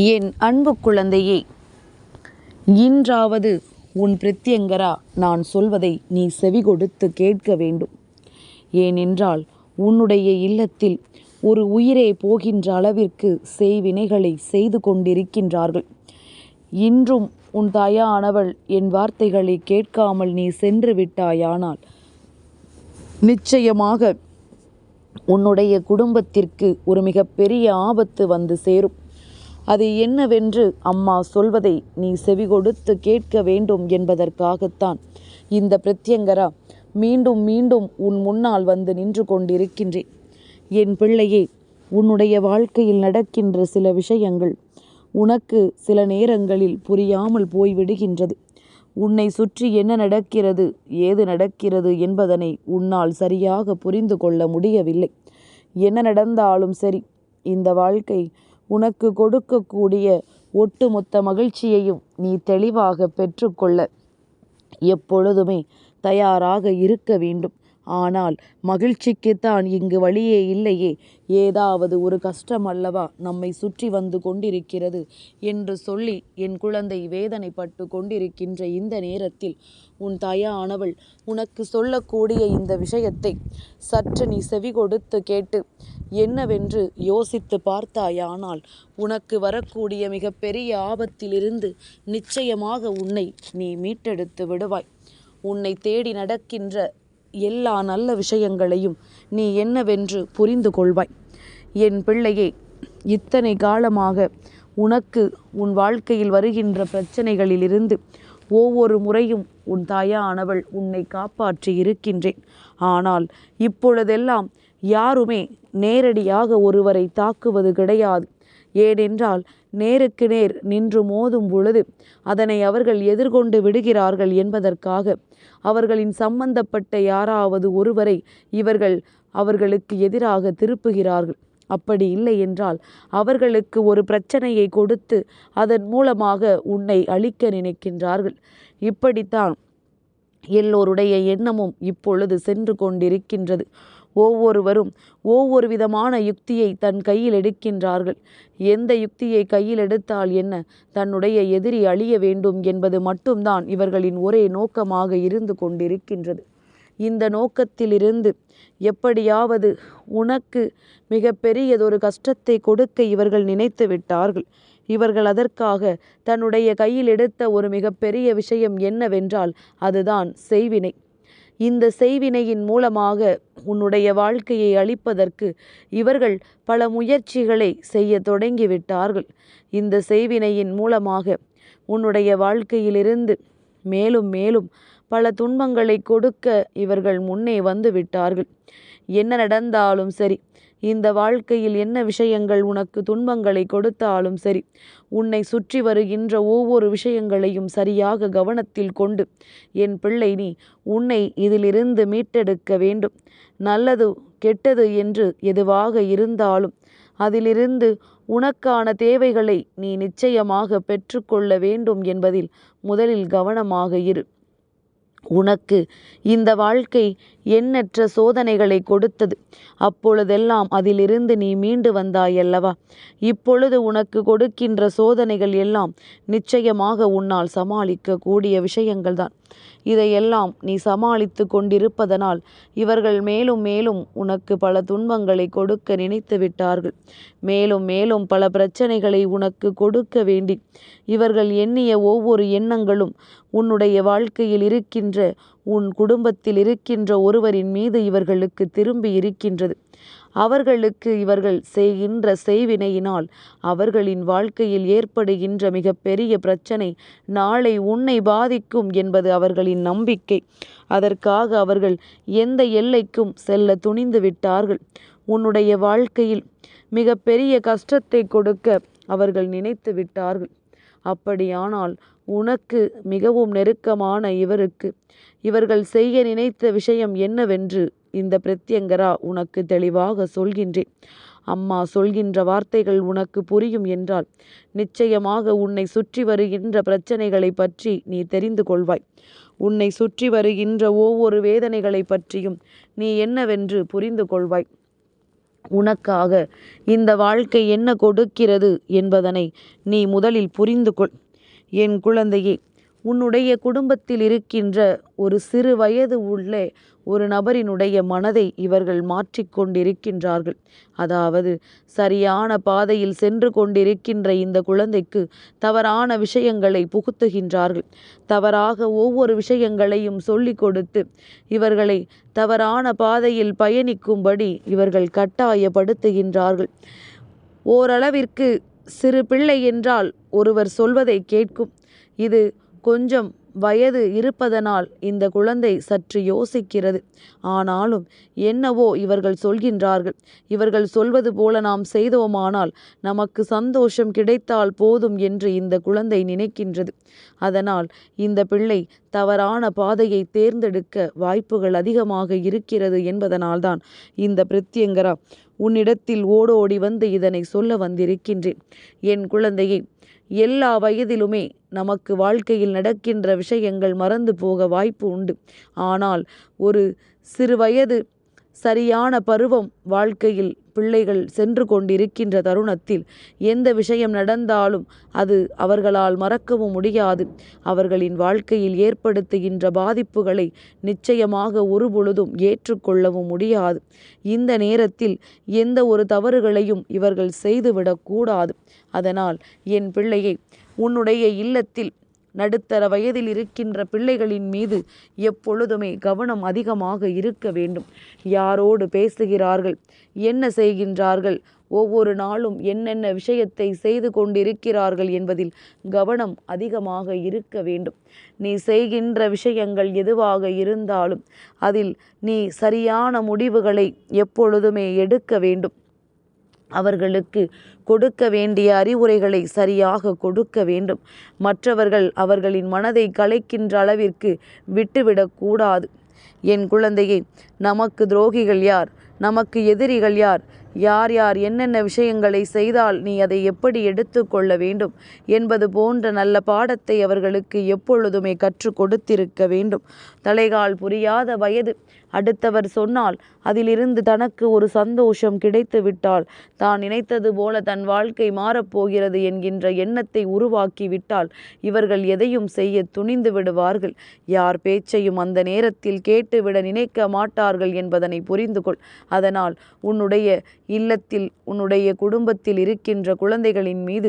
என் அன்பு குழந்தையே, இன்றாவது உன் பிரத்யங்கரா நான் சொல்வதை நீ செவிகொடுத்து கேட்க வேண்டும். ஏனென்றால் உன்னுடைய இல்லத்தில் ஒரு உயிரே போகின்ற அளவிற்கு செய்வினைகளை செய்து கொண்டிருக்கின்றார்கள். இன்றும் உன் தாயானவள் என் வார்த்தைகளை கேட்காமல் நீ சென்று விட்டாயானால் நிச்சயமாக உன்னுடைய குடும்பத்திற்கு ஒரு மிகப்பெரிய ஆபத்து வந்து சேரும். அது என்னவென்று அம்மா சொல்வதை நீ செவிகொடுத்து கேட்க வேண்டும் என்பதற்காகத்தான் இந்த பிரத்யங்கரா மீண்டும் மீண்டும் உன் முன்னால் வந்து நின்று கொண்டிருக்கின்றேன். என் பிள்ளையே, உன்னுடைய வாழ்க்கையில் நடக்கின்ற சில விஷயங்கள் உனக்கு சில நேரங்களில் புரியாமல் போய்விடுகின்றது. உன்னை சுற்றி என்ன நடக்கிறது, ஏது நடக்கிறது என்பதனை உன்னால் சரியாக புரிந்து கொள்ள முடியவில்லை. என்ன நடந்தாலும் சரி, இந்த வாழ்க்கை உனக்கு கொடுக்கக்கூடிய ஒட்டுமொத்த மகிழ்ச்சியையும் நீ தெளிவாக பெற்றுக்கொள்ள எப்பொழுதுமே தயாராக இருக்க வேண்டும். ஆனால் மகிழ்ச்சிக்குத்தான் இங்கு வழியே இல்லையே, ஏதாவது ஒரு கஷ்டம் அல்லவா நம்மை சுற்றி வந்து கொண்டிருக்கிறது என்று சொல்லி என் குழந்தை வேதனைப்பட்டு கொண்டிருக்கின்ற இந்த நேரத்தில் உன் தாயானவள் உனக்கு சொல்லக்கூடிய இந்த விஷயத்தை சற்று நீ செவி கொடுத்து கேட்டு என்னவென்று யோசித்து பார்த்தாயானால் உனக்கு வரக்கூடிய மிகப்பெரிய ஆபத்திலிருந்து நிச்சயமாக உன்னை நீ மீட்டெடுத்து விடுவாய். உன்னை தேடி நடக்கின்ற எல்லா நல்ல விஷயங்களையும் நீ என்னவென்று புரிந்து கொள்வாய். என் பிள்ளையே, இத்தனை காலமாக உனக்கு உன் வாழ்க்கையில் வருகின்ற பிரச்சனைகளிலிருந்து ஒவ்வொரு முறையும் உன் தாயானவள் உன்னை காப்பாற்றி இருக்கின்றேன். ஆனால் இப்பொழுதெல்லாம் யாருமே நேரடியாக ஒருவரை தாக்குவது கிடையாது. ஏனென்றால் நேருக்கு நேர் நின்று மோதும் பொழுது அதனை அவர்கள் எதிர்கொண்டு விடுகிறார்கள் என்பதற்காக அவர்களின் சம்பந்தப்பட்ட யாராவது ஒருவரை அவர்களுக்கு எதிராக திருப்புகிறார்கள். அப்படி இல்லை என்றால் அவர்களுக்கு ஒரு பிரச்சனையை கொடுத்து அதன் மூலமாக உன்னை அழிக்க நினைக்கின்றார்கள். இப்படித்தான் எல்லோருடைய எண்ணமும் இப்பொழுது சென்று கொண்டிருக்கின்றது. ஒவ்வொருவரும் ஒவ்வொரு விதமான யுக்தியை தன் கையில் எடுக்கின்றார்கள். எந்த யுக்தியை கையில் எடுத்தால் என்ன, தன்னுடைய எதிரி அழிய வேண்டும் என்பது மட்டும்தான் இவர்களின் ஒரே நோக்கமாக இருந்து கொண்டிருக்கின்றது. இந்த நோக்கத்திலிருந்து எப்படியாவது உனக்கு மிக பெரியதொரு கஷ்டத்தை கொடுக்க இவர்கள் நினைத்து விட்டார்கள். இவர்கள் அதற்காக தன்னுடைய கையில் எடுத்த ஒரு மிகப்பெரிய விஷயம் என்னவென்றால் அதுதான் செய்வினை. இந்த செய்வினையின் மூலமாக உன்னுடைய வாழ்க்கையை அழிப்பதற்கு இவர்கள் பல முயற்சிகளை செய்ய தொடங்கிவிட்டார்கள். இந்த செய்வினையின் மூலமாக உன்னுடைய வாழ்க்கையிலிருந்து மேலும் மேலும் பல துன்பங்களை கொடுக்க இவர்கள் முன்னே வந்து விட்டார்கள். என்ன நடந்தாலும் சரி, இந்த வாழ்க்கையில் என்ன விஷயங்கள் உனக்கு துன்பங்களை கொடுத்தாலும் சரி, உன்னை சுற்றி வருகின்ற ஒவ்வொரு விஷயங்களையும் சரியாக கவனத்தில் கொண்டு என் பிள்ளை, நீ உன்னை இதிலிருந்து மீட்டெடுக்க வேண்டும். நல்லது கெட்டது என்று எதுவாக இருந்தாலும் அதிலிருந்து உனக்கான தேவைகளை நீ நிச்சயமாக பெற்றுக்கொள்ள வேண்டும் என்பதில் முதலில் கவனமாக இரு. உனக்கு இந்த வாழ்க்கை எண்ணற்ற சோதனைகளை கொடுத்தது. அப்பொழுதெல்லாம் அதிலிருந்து நீ மீண்டு வந்தாயல்லவா? இப்பொழுது உனக்கு கொடுக்கின்ற சோதனைகள் எல்லாம் நிச்சயமாக உன்னால் சமாளிக்க கூடிய விஷயங்கள்தான். இதையெல்லாம் நீ சமாளித்து கொண்டிருப்பதனால் இவர்கள் மேலும் மேலும் உனக்கு பல துன்பங்களை கொடுக்க நினைத்து விட்டார்கள். மேலும் மேலும் பல பிரச்சனைகளை உனக்கு கொடுக்க வேண்டி இவர்கள் எண்ணிய ஒவ்வொரு எண்ணங்களும் உன்னுடைய வாழ்க்கையில் இருக்கின்ற உன் குடும்பத்தில் இருக்கின்ற ஒருவரின் மீது இவர்களுக்கு திரும்பி இருக்கின்றது. அவர்களுக்கு இவர்கள் செய்கின்ற செய்வினையினால் அவர்களின் வாழ்க்கையில் ஏற்படுகின்ற மிகப்பெரிய பிரச்சனை நாளை உன்னை பாதிக்கும் என்பது அவர்களின் நம்பிக்கை. அதற்காக அவர்கள் எந்த எல்லைக்கும் செல்ல துணிந்து விட்டார்கள். உன்னுடைய வாழ்க்கையில் மிகப்பெரிய கஷ்டத்தை கொடுக்க அவர்கள் நினைத்து விட்டார்கள். அப்படியானால் உனக்கு மிகவும் நெருக்கமான இவர்கள் செய்ய நினைத்த விஷயம் என்னவென்று இந்த பிரத்யங்கரா உனக்கு தெளிவாக சொல்கின்றேன். அம்மா சொல்கின்ற வார்த்தைகள் உனக்கு புரியும் என்றால் நிச்சயமாக உன்னை சுற்றி வருகின்ற பிரச்சனைகளை பற்றி நீ தெரிந்து கொள்வாய். உன்னை சுற்றி வருகின்ற ஒவ்வொரு வேதனைகளை பற்றியும் நீ என்னவென்று புரிந்து கொள்வாய். உனக்காக இந்த வாழ்க்கை என்ன கொடுக்கிறது என்பதனை நீ முதலில் புரிந்து கொள். என் குழந்தையே, உன்னுடைய குடும்பத்தில் இருக்கின்ற ஒரு சிறு வயது உள்ள ஒரு நபரினுடைய மனதை இவர்கள் மாற்றிக்கொண்டிருக்கின்றார்கள். அதாவது சரியான பாதையில் சென்று கொண்டிருக்கின்ற இந்த குழந்தைக்கு தவறான விஷயங்களை புகுத்துகின்றார்கள். தவறாக ஒவ்வொரு விஷயங்களையும் சொல்லிக் கொடுத்து இவர்களை தவறான பாதையில் பயணிக்கும்படி இவர்கள் கட்டாயப்படுத்துகின்றார்கள். ஓரளவிற்கு சிறு பிள்ளை என்றால் ஒருவர் சொல்வதை கேட்கும். இது கொஞ்சம் வயது இருப்பதனால் இந்த குழந்தை சற்று யோசிக்கிறது. ஆனாலும் என்னவோ இவர்கள் சொல்கின்றார்கள். இவர்கள் சொல்வது போல நாம் செய்தோமானால் நமக்கு சந்தோஷம் கிடைத்தால் போதும் என்று இந்த குழந்தை நினைக்கின்றது. அதனால் இந்த பிள்ளை தவறான பாதையை தேர்ந்தெடுக்க வாய்ப்புகள் அதிகமாக இருக்கிறது என்பதனால்தான் இந்த பிரத்யங்கரா உன்னிடத்தில் ஓடோடி வந்து இதனை சொல்ல வந்திருக்கின்றேன். என் குழந்தையை, எல்லா வயதிலுமே நமக்கு வாழ்க்கையில் நடக்கின்ற விஷயங்கள் மறந்து போக வாய்ப்பு உண்டு. ஆனால் ஒரு சிறு வயது சரியான பருவம் வாழ்க்கையில் பிள்ளைகள் சென்று கொண்டிருக்கின்ற தருணத்தில் எந்த விஷயம் நடந்தாலும் அது அவர்களால் மறக்கவும் முடியாது. அவர்களின் வாழ்க்கையில் ஏற்படுத்துகின்ற பாதிப்புகளை நிச்சயமாக ஒருபொழுதும் ஏற்றுக்கொள்ளவும் முடியாது. இந்த நேரத்தில் எந்த ஒரு தவறுகளையும் இவர்கள் செய்துவிடக்கூடாது. அதனால் என் பிள்ளையை, உன்னுடைய இல்லத்தில் நடுத்தர வயதில் இருக்கின்ற பிள்ளைகளின் மீது எப்பொழுதுமே கவனம் அதிகமாக இருக்க வேண்டும். யாரோடு பேசுகிறார்கள், என்ன செய்கின்றார்கள், ஒவ்வொரு நாளும் என்னென்ன விஷயத்தை செய்து கொண்டிருக்கிறார்கள் என்பதில் கவனம் அதிகமாக இருக்க வேண்டும். நீ செய்கின்ற விஷயங்கள் எதுவாக இருந்தாலும் அதில் நீ சரியான முடிவுகளை எப்பொழுதுமே எடுக்க வேண்டும். அவர்களுக்கு கொடுக்க வேண்டிய அறிவுரைகளை சரியாக கொடுக்க வேண்டும். மற்றவர்கள் அவர்களின் மனதை கலைக்கின்ற அளவிற்கு விட்டுவிடக்கூடாது. என் குழந்தையே, நமக்கு துரோகிகள் யார், நமக்கு எதிரிகள் யார், யார் யார் என்னென்ன விஷயங்களை செய்தால் நீ அதை எப்படி எடுத்துக்கொள்ள வேண்டும் என்பது போன்ற நல்ல பாடத்தை அவர்களுக்கு எப்பொழுதுமே கற்றுக் கொடுத்திருக்க வேண்டும். தலைகால் புரியாத வயது, அடுத்தவர் சொன்னால் அதிலிருந்து தனக்கு ஒரு சந்தோஷம் கிடைத்து விட்டால், தான் நினைத்தது போல தன் வாழ்க்கை மாறப்போகிறது என்கின்ற எண்ணத்தை உருவாக்கி விட்டால் இவர்கள் எதையும் செய்ய துணிந்து விடுவார்கள். யார் பேச்சையும் அந்த நேரத்தில் கேட்டுவிட நினைக்க மாட்டார்கள் என்பதனை புரிந்து கொள். அதனால் உன்னுடைய இல்லத்தில், உன்னுடைய குடும்பத்தில் இருக்கின்ற குழந்தைகளின் மீது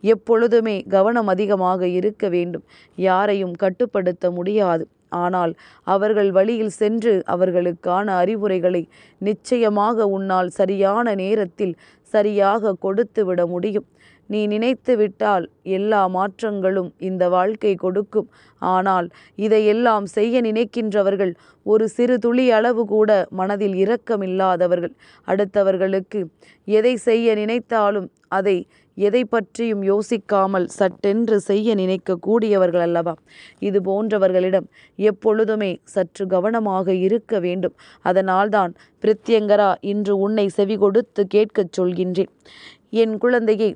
எப்பொழுதுமே கவனம் அதிகமாக இருக்க வேண்டும். யாரையும் கட்டுப்படுத்த முடியாது. ஆனால் அவர்கள் வழியில் சென்று அவர்களுக்கான அறிவுரைகளை நிச்சயமாக உன்னால் சரியான நேரத்தில் சரியாக கொடுத்து விட முடியும். நீ நினைத்து விட்டால் எல்லா மாற்றங்களும் இந்த வாழ்க்கை கொடுக்கும். ஆனால் இதையெல்லாம் செய்ய நினைக்கின்றவர்கள் ஒரு சிறு துளி அளவு கூட மனதில் இரக்கமில்லாதவர்கள். அடுத்தவர்களுக்கு எதை செய்ய நினைத்தாலும் அதை எதை பற்றியும் யோசிக்காமல் சட்டென்று செய்ய நினைக்கக்கூடியவர்கள் அல்லவா? இது போன்றவர்களிடம் எப்பொழுதுமே சற்று கவனமாக இருக்க வேண்டும். அதனால்தான் பிரத்யங்கரா இன்று உன்னை செவி கொடுத்து கேட்கச் சொல்கின்றேன். என் குழந்தையை,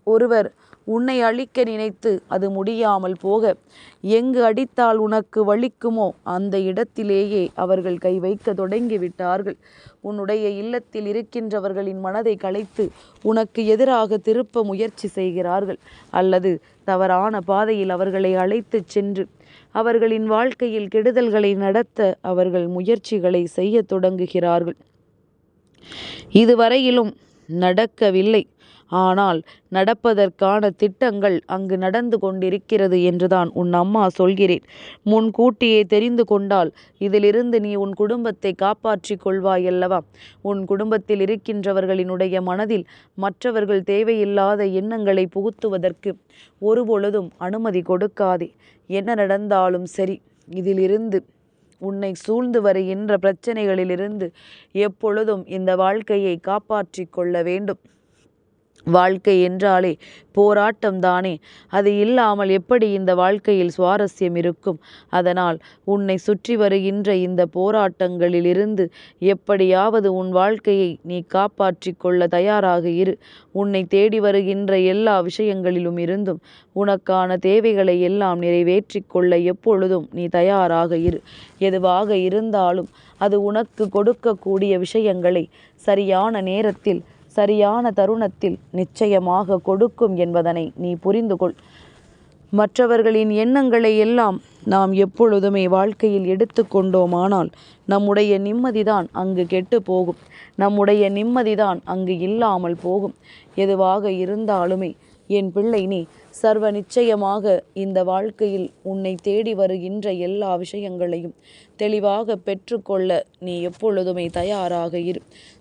ஒருவர் உன்னை அழிக்க நினைத்து அது முடியாமல் போக, எங்கு அடித்தால் உனக்கு வலிக்குமோ அந்த இடத்திலேயே அவர்கள் கை வைக்க தொடங்கிவிட்டார்கள். உன்னுடைய இல்லத்தில் இருக்கின்றவர்களின் மனதை கலைத்து உனக்கு எதிராக திருப்ப முயற்சி செய்கிறார்கள். அல்லது தவறான பாதையில் அவர்களை அழைத்து சென்று அவர்களின் வாழ்க்கையில் கெடுதல்களை நடத்த அவர்கள் முயற்சிகளை செய்ய தொடங்குகிறார்கள். இதுவரையிலும் நடக்கவில்லை. ஆனால் நடப்பதற்கான திட்டங்கள் அங்கு நடந்து கொண்டிருக்கிறது என்றுதான் உன் அம்மா சொல்கிறேன். முன்கூட்டியே தெரிந்து கொண்டால் இதிலிருந்து நீ உன் குடும்பத்தை காப்பாற்றிக் கொள்வாயல்லவா? உன் குடும்பத்தில் இருக்கின்றவர்களினுடைய மனதில் மற்றவர்கள் தேவையில்லாத எண்ணங்களை புகுத்துவதற்கு ஒருபொழுதும் அனுமதி கொடுக்காதே. என்ன நடந்தாலும் சரி, இதிலிருந்து, உன்னை சூழ்ந்து வருகின்ற பிரச்சனைகளிலிருந்து எப்பொழுதும் இந்த வாழ்க்கையை காப்பாற்றிக் கொள்ள வேண்டும். வாழ்க்கை என்றாலே போராட்டம்தானே. அது இல்லாமல் எப்படி இந்த வாழ்க்கையில் சுவாரஸ்யம் இருக்கும்? அதனால் உன்னை சுற்றி வருகின்ற இந்த போராட்டங்களிலிருந்து எப்படியாவது உன் வாழ்க்கையை நீ காப்பாற்றிக் கொள்ள தயாராக இரு. உன்னை தேடி வருகின்ற எல்லா விஷயங்களிலும் இருந்தும் உனக்கான தேவைகளை எல்லாம் நிறைவேற்றிக் கொள்ள எப்பொழுதும் நீ தயாராக இரு. எதுவாக இருந்தாலும் அது உனக்கு கொடுக்கக்கூடிய விஷயங்களை சரியான நேரத்தில் சரியான தருணத்தில் நிச்சயமாக கொடுக்கும் என்பதனை நீ புரிந்து கொள். மற்றவர்களின் எண்ணங்களை எல்லாம் நாம் எப்பொழுதுமே வாழ்க்கையில் எடுத்து கொண்டோமானால் நம்முடைய நிம்மதிதான் அங்கு கெட்டு போகும். நம்முடைய நிம்மதிதான் அங்கு இல்லாமல் போகும். எதுவாக இருந்தாலுமே என் பிள்ளை, நீ சர்வ நிச்சயமாக இந்த வாழ்க்கையில் உன்னை தேடி வருகின்ற எல்லா விஷயங்களையும் தெளிவாக பெற்றுக்கொள்ள நீ எப்பொழுதுமே தயாராக இரு.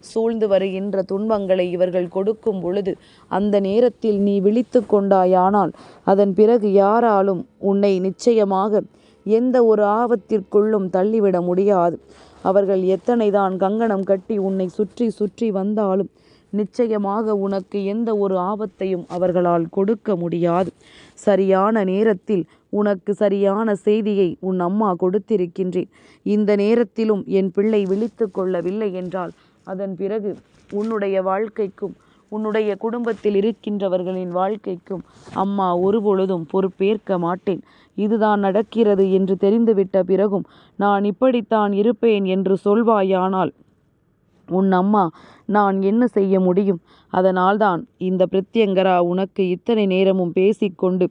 சூழ்ந்து வருகின்ற துன்பங்களை இவர்கள் கொடுக்கும் பொழுது அந்த நேரத்தில் நீ விழித்து கொண்டாயானால் அதன் பிறகு யாராலும் உன்னை நிச்சயமாக எந்த ஒரு ஆபத்திற்குள்ளும் தள்ளிவிட முடியாது. அவர்கள் எத்தனைதான் கங்கணம் கட்டி உன்னை சுற்றி சுற்றி வந்தாலும் நிச்சயமாக உனக்கு எந்த ஒரு ஆபத்தையும் அவர்களால் கொடுக்க முடியாது. சரியான நேரத்தில் உனக்கு சரியான செய்தியை உன் அம்மா கொடுத்திருக்கின்றேன். இந்த நேரத்திலும் என் பிள்ளை விழித்து கொள்ளவில்லை என்றால் அதன் பிறகு உன்னுடைய வாழ்க்கைக்கும் உன்னுடைய குடும்பத்தில் இருக்கின்றவர்களின் வாழ்க்கைக்கும் அம்மா ஒருபொழுதும் பொறுப்பேற்க மாட்டேன். இதுதான் நடக்கிறது என்று தெரிந்துவிட்ட பிறகும் நான் இப்படித்தான் இருப்பேன் என்று சொல்வாயானால் உன் அம்மா நான் என்ன செய்ய முடியும்? அதனால்தான் இந்த பிரத்யங்கரா உனக்கு இத்தனை நேரமும் பேசிக்கொண்டு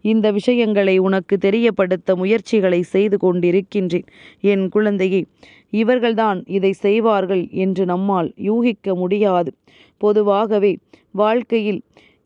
இந்த விஷயங்களை உனக்கு தெரியப்படுத்த முயற்சிகளை செய்து கொண்டிருக்கின்றேன். என் குழந்தையே, இவர்கள்தான் இதை செய்வார்கள் என்று நம்மால் யூகிக்க முடியாது. பொதுவாகவே வாழ்க்கையில்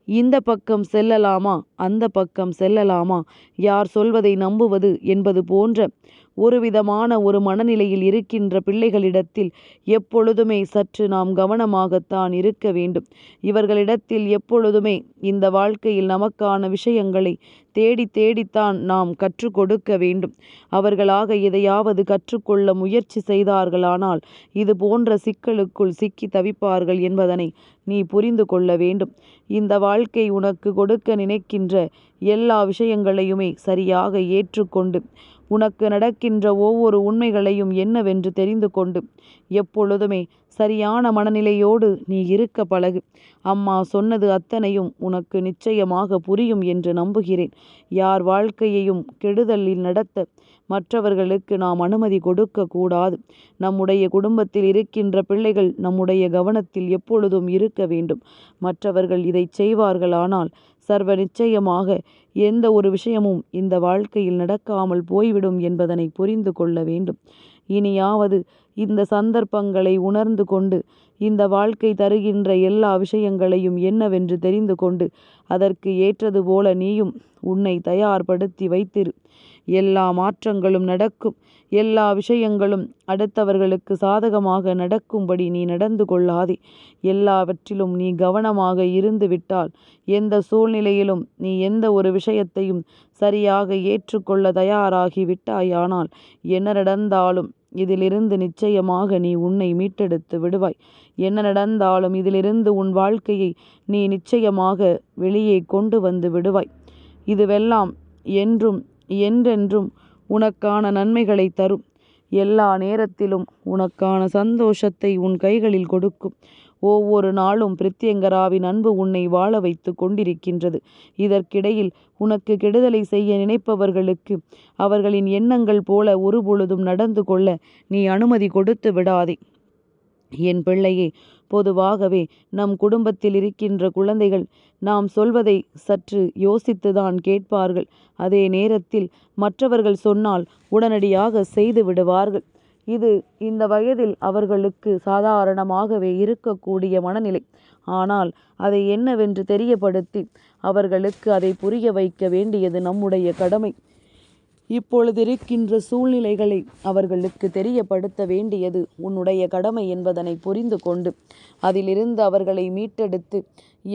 இந்த பக்கம் செல்லலாமா அந்த பக்கம் செல்லலாமா, யார் சொல்வதை நம்புவது என்பது போன்ற ஒருவிதமான ஒரு மனநிலையில் இருக்கின்ற பிள்ளைகளிடத்தில் எப்பொழுதுமே சற்று நாம் கவனமாகத்தான் இருக்க வேண்டும். இவர்களிடத்தில் எப்பொழுதுமே இந்த வாழ்க்கையில் நமக்கான விஷயங்களை தேடி தேடித்தான் நாம் கற்றுக் கொடுக்க வேண்டும். அவர்களாக எதையாவது கற்றுக்கொள்ள முயற்சி செய்தார்களானால் இது போன்ற சிக்கலுக்குள் சிக்கி தவிப்பார்கள் என்பதனை நீ புரிந்து கொள்ள வேண்டும். இந்த வாழ்க்கை உனக்கு கொடுக்க நினைக்கின்ற எல்லா விஷயங்களையுமே சரியாக ஏற்றுக்கொண்டு உனக்கு நடக்கின்ற ஒவ்வொரு உண்மைகளையும் என்னவென்று தெரிந்து கொண்டு எப்பொழுதுமே சரியான மனநிலையோடு நீ இருக்க பழகு. அம்மா சொன்னது அத்தனையும் உனக்கு நிச்சயமாக புரியும் என்று நம்புகிறேன். யார் வாழ்க்கையையும் கெடுதலில் நடத்த மற்றவர்களுக்கு நாம் அனுமதி கொடுக்க கூடாது. நம்முடைய குடும்பத்தில் இருக்கின்ற பிள்ளைகள் நம்முடைய கவனத்தில் எப்பொழுதும் இருக்க வேண்டும். மற்றவர்கள் இதை செய்வார்களானால் சர்வ நிச்சயமாக எந்த ஒரு விஷயமும் இந்த வாழ்க்கையில் நடக்காமல் போய்விடும் என்பதனை புரிந்து கொள்ள வேண்டும். இனியாவது இந்த சந்தர்ப்பங்களை உணர்ந்து கொண்டு இந்த வாழ்க்கை தருகின்ற எல்லா விஷயங்களையும் என்னவென்று தெரிந்து கொண்டு அதற்கு ஏற்றது போல நீயும் உன்னை தயார்படுத்தி வைத்திரு. எல்லா மாற்றங்களும் நடக்கும். எல்லா விஷயங்களும் அடுத்தவர்களுக்கு சாதகமாக நடக்கும்படி நீ நடந்து கொள்ளாதே. எல்லாவற்றிலும் நீ கவனமாக இருந்து விட்டால் எந்த சூழ்நிலையிலும் நீ எந்த ஒரு விஷயத்தையும் சரியாக ஏற்றுக்கொள்ள தயாராகி விட்டாயானால் என்ன நடந்தாலும் இதிலிருந்து நிச்சயமாக நீ உன்னை மீட்டெடுத்து விடுவாய். என்ன நடந்தாலும் இதிலிருந்து உன் வாழ்க்கையை நீ நிச்சயமாக வெளியே கொண்டு வந்து விடுவாய். இதுவெல்லாம் என்றும் என்றென்றும் உனக்கான நன்மைகளை தரும். எல்லா நேரத்திலும் உனக்கான சந்தோஷத்தை உன் கைகளில் கொடுக்கும். ஒவ்வொரு நாளும் பிரத்யங்கராவின் அன்பு உன்னை வாழ வைத்து கொண்டிருக்கின்றது. இதற்கிடையில் உனக்கு கெடுதலை செய்ய நினைப்பவர்களுக்கு அவர்களின் எண்ணங்கள் போல ஒருபொழுதும் நடந்து கொள்ள நீ அனுமதி கொடுத்து விடாதே. என் பிள்ளையே, பொதுவாகவே நம் குடும்பத்தில் இருக்கின்ற குழந்தைகள் நாம் சொல்வதை சற்று யோசித்துதான் கேட்பார்கள். அதே நேரத்தில் மற்றவர்கள் சொன்னால் உடனடியாக செய்து விடுவார்கள். இது இந்த வயதில் அவர்களுக்கு சாதாரணமாகவே இருக்கக்கூடிய மனநிலை. ஆனால் அதை என்னவென்று தெரியப்படுத்தி அவர்களுக்கு அதை புரிய வைக்க வேண்டியது நம்முடைய கடமை. இப்பொழுதிருக்கின்ற சூழ்நிலைகளை அவர்களுக்கு தெரியப்படுத்த வேண்டியது உன்னுடைய கடமை என்பதனை புரிந்து கொண்டு அதிலிருந்து அவர்களை மீட்டெடுத்து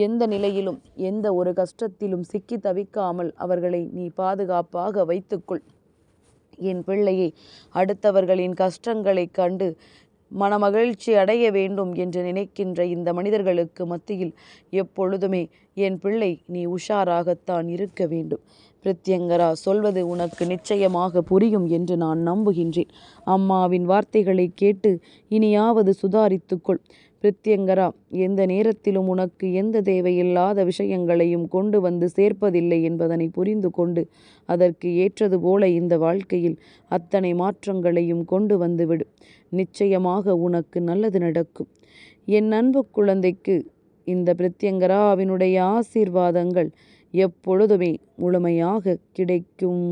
எந்த நிலையிலும் எந்த ஒரு கஷ்டத்திலும் சிக்கி தவிக்காமல் அவர்களை நீ பாதுகாப்பாக வைத்துக்கொள். என் பிள்ளையை, அடுத்தவர்களின் கஷ்டங்களை கண்டு மனமகிழ்ச்சி அடைய வேண்டும் என்று நினைக்கின்ற இந்த மனிதர்களுக்கு மத்தியில் எப்பொழுதுமே என் பிள்ளை நீ உஷாராகத்தான் இருக்க வேண்டும். பிரத்யங்கரா சொல்வது உனக்கு நிச்சயமாக புரியும் என்று நான் நம்புகின்றேன். அம்மாவின் வார்த்தைகளை கேட்டு இனியாவது சுதாரித்துக்கொள். பிரத்யங்கரா எந்த நேரத்திலும் உனக்கு எந்த தேவையில்லாத விஷயங்களையும் கொண்டு வந்து சேர்ப்பதில்லை என்பதனை புரிந்து கொண்டு அதற்கு ஏற்றது போல இந்த வாழ்க்கையில் அத்தனை மாற்றங்களையும் கொண்டு வந்துவிடு. நிச்சயமாக உனக்கு நல்லது நடக்கும். என் அன்பு குழந்தைக்கு இந்த பிரத்யங்கராவினுடைய ஆசீர்வாதங்கள் எப்பொழுதுமே முழுமையாக கிடைக்கும்.